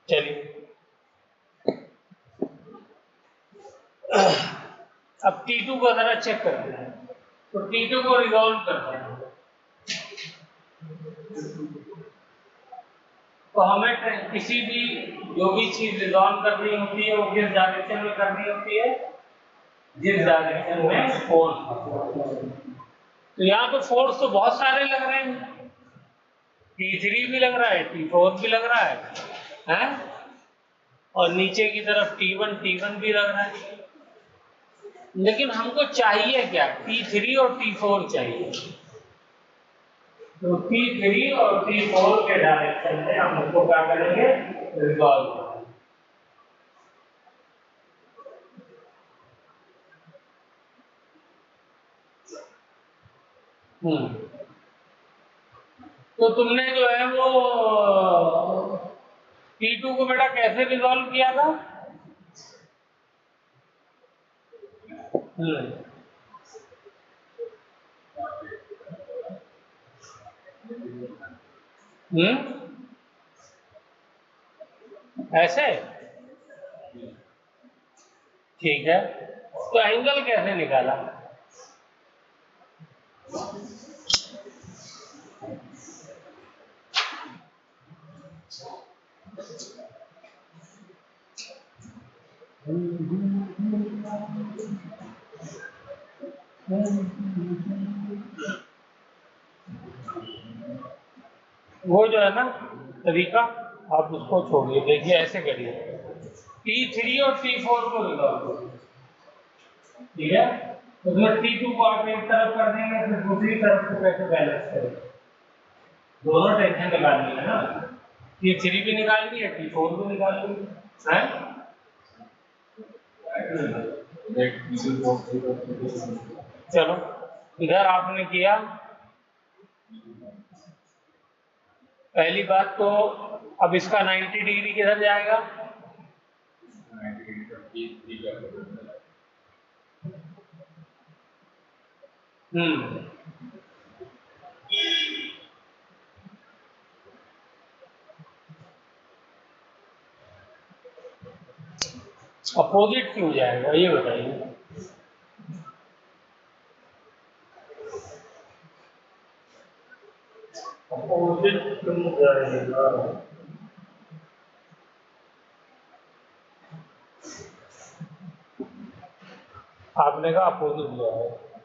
चलिए अब T2 को जरा चेक करते हैं। तो T2 को रिजॉल्व करते हैं, तो हमें किसी भी जो भी चीज रिजॉल्व करनी होती है वो किस डायरेक्शन में करनी होती है, जिस डायरेक्शन में फोर्स। तो यहाँ पे फोर्स तो बहुत सारे लग रहे हैं, T3 भी लग रहा है, T4 भी लग रहा है? और नीचे की तरफ T1 भी लग रहा है। लेकिन हमको चाहिए क्या, T3 और T4 चाहिए। तो T3 और T4 के डायरेक्शन में हम उसको क्या करेंगे, रिजॉल्व करेंगे। तो तुमने जो है वो T2 को बेटा कैसे रिजॉल्व किया था? ऐसे ठीक है। तो एंगल कैसे निकाला? वो जो है ना तरीका, आप उसको छोड़िए, देखिए ऐसे करिए, T3 और T4 को रिजॉल्व करिए, ठीक है। उसमें T2 को आप एक तरफ कर देंगे, फिर दूसरी तरफ को कैसे बैलेंस करेंगे, दोनों टेंशन निकालनी है ना। T3 भी निकालनी है, T4 भी निकालनी है। चलो इधर आपने किया, पहली बात तो अब इसका 90 डिग्री किधर जाएगा? अपोजिट क्यों जाएगा ये बताइए। अपोजिट क्यों जाएगा? आपने कहा अपोजिट जाएगा,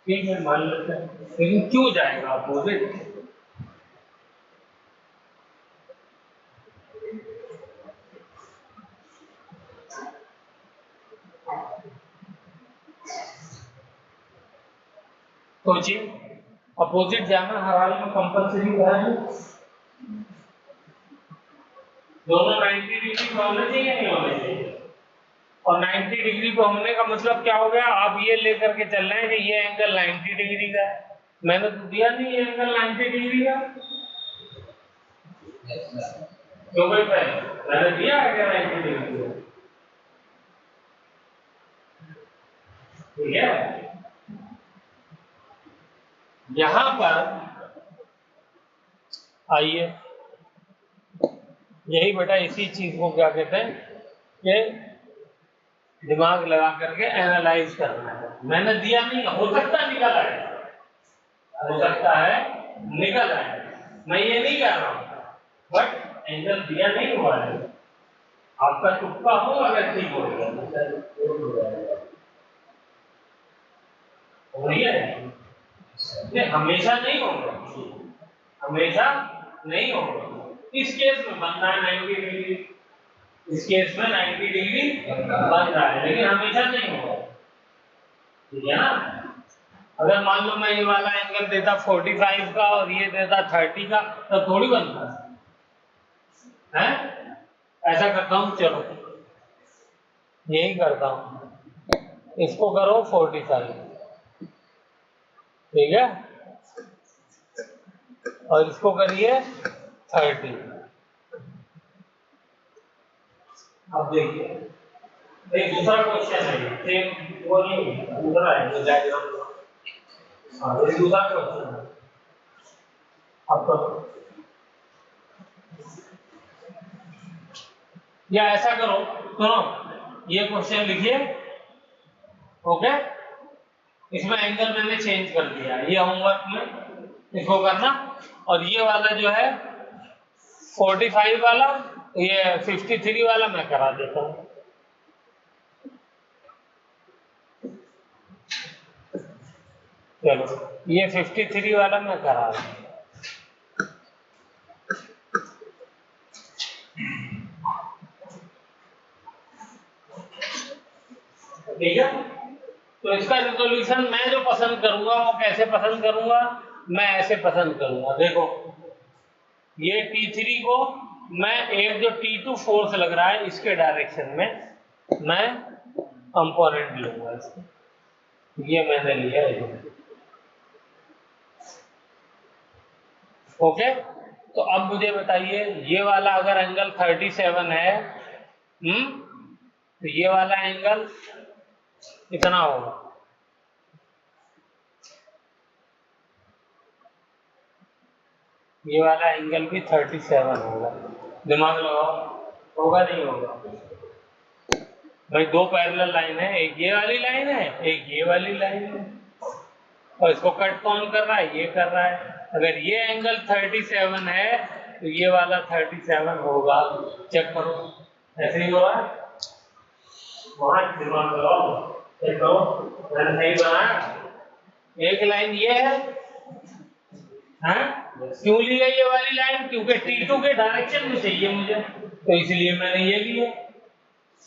ठीक है मान लेते हैं, लेकिन क्यों जाएगा अपोजिट? सोचिए, अपोजिट जाना हर हाल में कंपल्सरी है। दोनों 90 डिग्री पे होने चाहिए, नहीं होने चाहिए? और 90 डिग्री पे होने का मतलब क्या हो गया, आप ये लेकर के चल रहे हैं कि ये एंगल 90 डिग्री का है, मैंने तो दिया नहीं ये एंगल 90 डिग्री का, क्यों भाई मैंने दिया है क्या 90 डिग्री का, ठीक है। यहां पर आइए, यही बेटा इसी चीज को क्या कहते हैं कि दिमाग लगा करके एनालाइज करना है। मैंने दिया नहीं, हो सकता है निकल आए, हो सकता है निकल आए, मैं ये नहीं कह रहा हूं, बट एंगल दिया नहीं हुआ है, आपका तुक्का हो अगर ठीक हो गया, हमेशा नहीं होगा, हमेशा नहीं होगा। इस केस में बनना है 90 डिग्री, इस केस में 90 डिग्री बन रहा है, लेकिन हमेशा नहीं होगा, ठीक है ना। अगर मान लो मैं ये वाला एंगल देता 45 का और ये देता 30 का, तो थोड़ी बनता है। ऐसा करता हूँ, चलो यही करता हूँ, इसको करो 45, ठीक है, और इसको करिए 30। अब देखिए, एक दूसरा क्वेश्चन है, सेम वो नहीं है, दूसरा है जो डायग्राम। हाँ, ये दूसरा क्वेश्चन है। अब तो या ऐसा करो, सुनो, ये क्वेश्चन लिखिए, ओके, इसमें एंगल मैंने चेंज कर दिया, ये होमवर्क में इसको करना, और ये वाला जो है 45 वाला, ये 53 वाला मैं करा देता हूँ। चलो ये 53 वाला मैं करा रहा हूँ। ठीक है, तो इसका रिजोल्यूशन मैं जो पसंद करूंगा वो कैसे पसंद करूंगा, मैं ऐसे पसंद करूंगा। देखो ये T3 को मैं एक जो T2 फोर्स लग रहा है इसके डायरेक्शन में मैं कंपोनेंट लूंगा इसको, ये मैंने लिया है। ओके, तो अब मुझे बताइए, ये वाला अगर एंगल 37 है, तो ये वाला एंगल कितना होगा? ये वाला एंगल भी 37 होगा। दिमाग लगाओ, होगा नहीं होगा? भाई दो पैरेलल लाइन है, एक ये वाली लाइन है, एक ये वाली लाइन है, और इसको कट कौन कर रहा है? ये कर रहा है। अगर ये एंगल 37 है तो ये वाला 37 होगा। चेक करो, ऐसे ही होगा। वहां दिमाग लगाओ, चेक करो, मैंने सही बनाया। एक लाइन ये है, क्यों लिया ये वाली लाइन? क्योंकि T2 के डायरेक्शन में चाहिए मुझे, तो इसलिए मैंने ये लिया।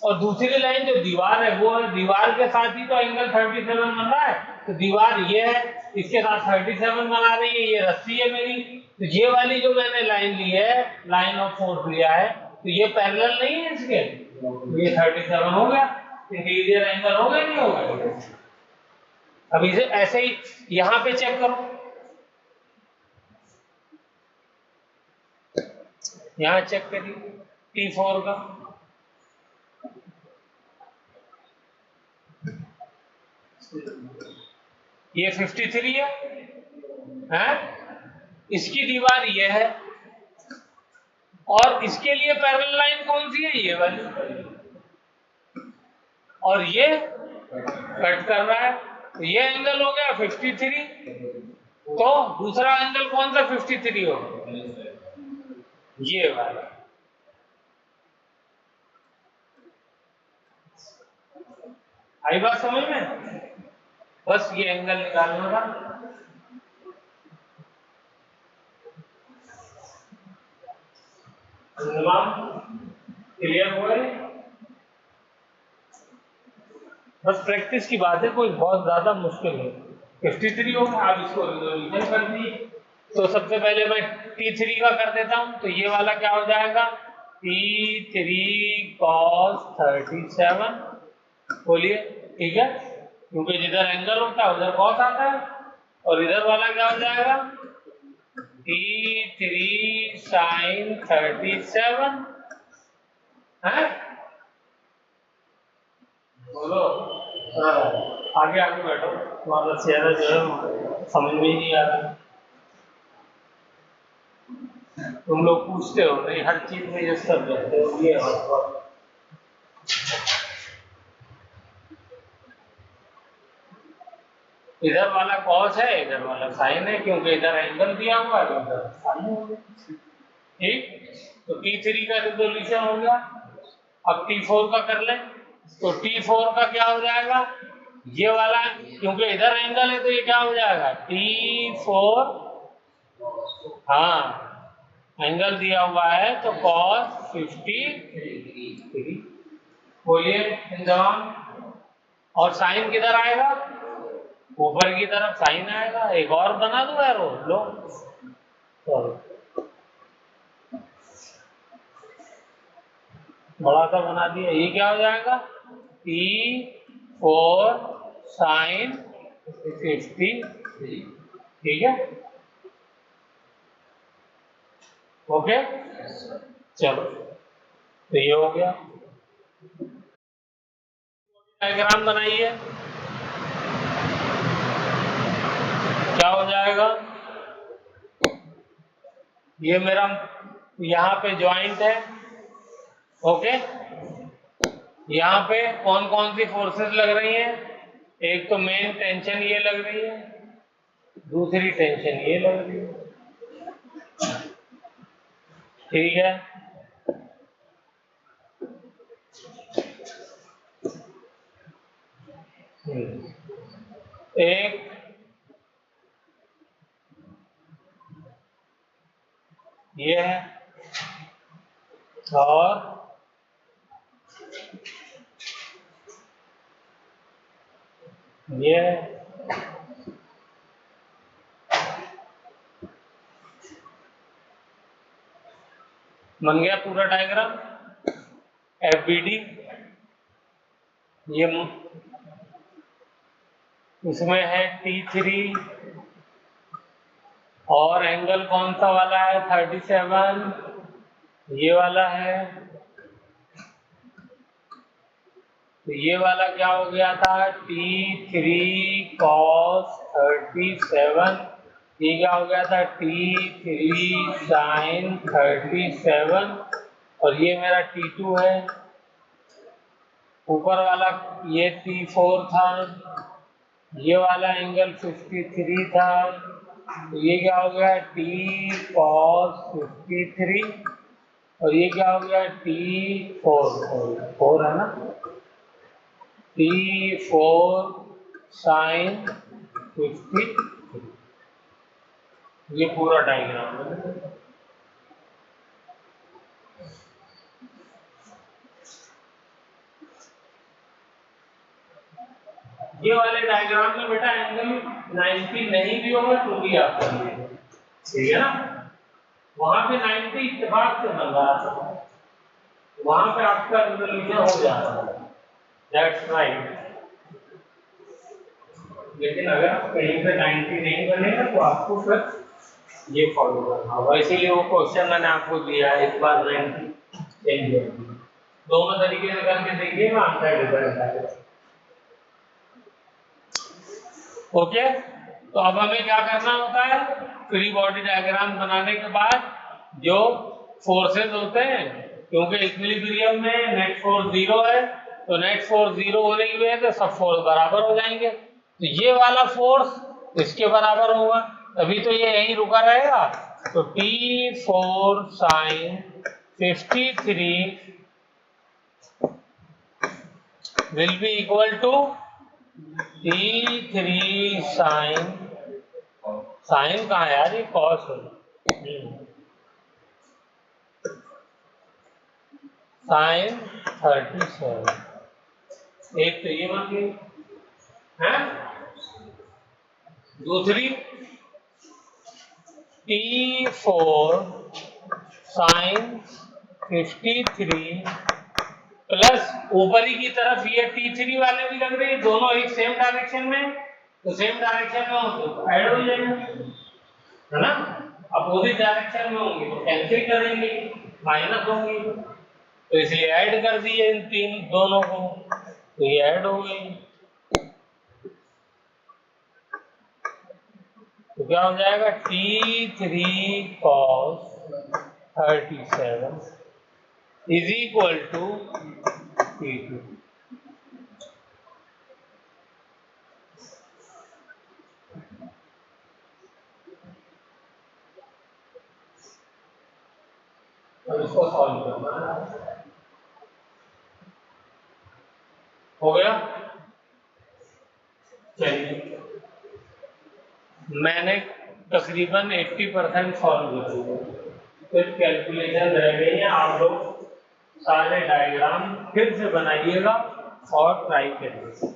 और दूसरी लाइन जो दीवार है, वो दीवार के साथ ही तो एंगल 37 बन रहा है, तो दीवार ये है, इसके साथ 37 बना रही है, ये रस्सी है मेरी। तो ये वाली जो मैंने लाइन ली है, लाइन ऑफ फोर्स लिया है, तो ये पैरेलल नहीं है इसके, ये 37 हो गया, इंटीरियर एंगल हो गया, नहीं होगा? अब इसे ऐसे ही यहां पे चेक करो, यहां चेक करिए T4 का, ये 53 है? इसकी दीवार ये है, और इसके लिए पैरेलल लाइन कौन सी है? ये वाली, और ये कट कर रहा है, तो ये एंगल हो गया 53। तो दूसरा एंगल कौन सा 53 होगा? ये वाला। आई बात समझ में? बस ये एंगल निकालना था। क्लियर हुआ है? बस प्रैक्टिस की बात है, कोई बहुत ज्यादा मुश्किल है। 53 होगा, आप इसको रिजोल्यूशन कर दिए। तो सबसे पहले मैं T3 का कर देता हूं, तो ये वाला क्या हो जाएगा? T3 cos 37, बोलिए, ठीक है, क्योंकि जिधर एंगल होता है उधर कॉस आता है, और इधर वाला क्या हो जाएगा? T3 sin 37 है? बोलो, आगे आगे बैठो, तुम्हारा चेहरा जो है समझ में ही नहीं आ रहा। तुम लोग पूछते हो नहीं, हर चीज में ये सब रहते हो, ये इधर वाला कॉस है, इधर वाला साइन है, क्योंकि इधर एंगल दिया हुआ है, इधर साइन हो गया। ठीक, तो T3 का रिजोल्यूशन हो गया। अब T4 का कर ले, तो T4 का क्या हो जाएगा? ये वाला, क्योंकि इधर एंगल है तो ये क्या हो जाएगा? T4, हाँ एंगल दिया हुआ है तो cos 53। बोलिए इंतजाम। और साइन किधर आएगा? ऊपर की तरफ साइन आएगा। एक और बना दो एरो, लो बड़ा सा बना दिया। ये क्या हो जाएगा? T4 sign 53। ठीक है, ओके चलो, तो ये हो गया। डायग्राम बनाइए, क्या हो जाएगा? ये मेरा यहाँ पे ज्वाइंट है, ओके। यहाँ पे कौन कौन सी फोर्सेस लग रही हैं? एक तो मेन टेंशन ये लग रही है, दूसरी टेंशन ये लग रही है, ठीक है। एक ये है और ये है। बन गया पूरा डायग्राम FBD। ये इसमें है T3 और एंगल कौन सा वाला है? 37, ये वाला है। तो ये वाला क्या हो गया था? T3 cos 37। ये क्या हो गया था? T3 sin 37। और ये मेरा T2 है। ऊपर वाला ये T4 था, ये वाला एंगल 53 था। तो ये क्या हो गया? T cos 53। और ये क्या हो गया? T4 4 है ना, T4 sin 53। ये पूरा डायग्राम है। ये वाले डायग्राम में बेटा एंगल 90 नहीं भी होगा तो भी आप करिए, ठीक है ना। वहां पे 90 इत्तेफाक से बन रहा था, वहां पे आपका रिजोल्यूशन हो जाता है, दैट्स राइट। लेकिन अगर कहीं पे 90 नहीं बनेगा तो आपको फिर ये फॉलो करना होगा। इसीलिए वो क्वेश्चन मैंने आपको दिया है, इस बार 90 चेंज होगी। दोनों तरीके से करके देखिएगा, आंसर डिफरेंट आएगा। ओके, तो अब हमें क्या करना होता है? फ्री बॉडी डायग्राम बनाने के बाद जो फोर्सेस होते हैं, क्योंकि इक्विलिब्रियम में नेट फोर्स 0 है, तो नेट फोर्स 0 होने की वजह से सब फोर्स बराबर हो जाएंगे। तो ये वाला फोर्स इसके बराबर होगा, तभी तो ये यहीं रुका रहेगा। तो T4 sin 53 will be equal to T3 sin कहाँ है यार? ये cos है। sin 37। एक तो ये बन गई है, दूसरी T4 sin 53 प्लस ऊपरी की तरफ ये T3 वाले भी लग रहे हैं, दोनों एक सेम डायरेक्शन में, तो सेम डायरेक्शन में होंगे तो ऐड हो जाएंगे, है ना। अपोजिट डायरेक्शन में होंगे तो कैंसिल करेंगे, माइनस होंगे, तो इसलिए ऐड कर दिए इन तीन दोनों को, तो ये ऐड हो गई। तो क्या हो जाएगा? T3 cos 37 is equal to T2। अब इसको सॉल्व करना है, हो गया। चलिए, मैंने तकरीबन 80% सॉल्व कर दिया, फिर कैलकुलेशन रह गई है, आप लोग सारे डायग्राम फिर से बनाइएगा और ट्राई करिए।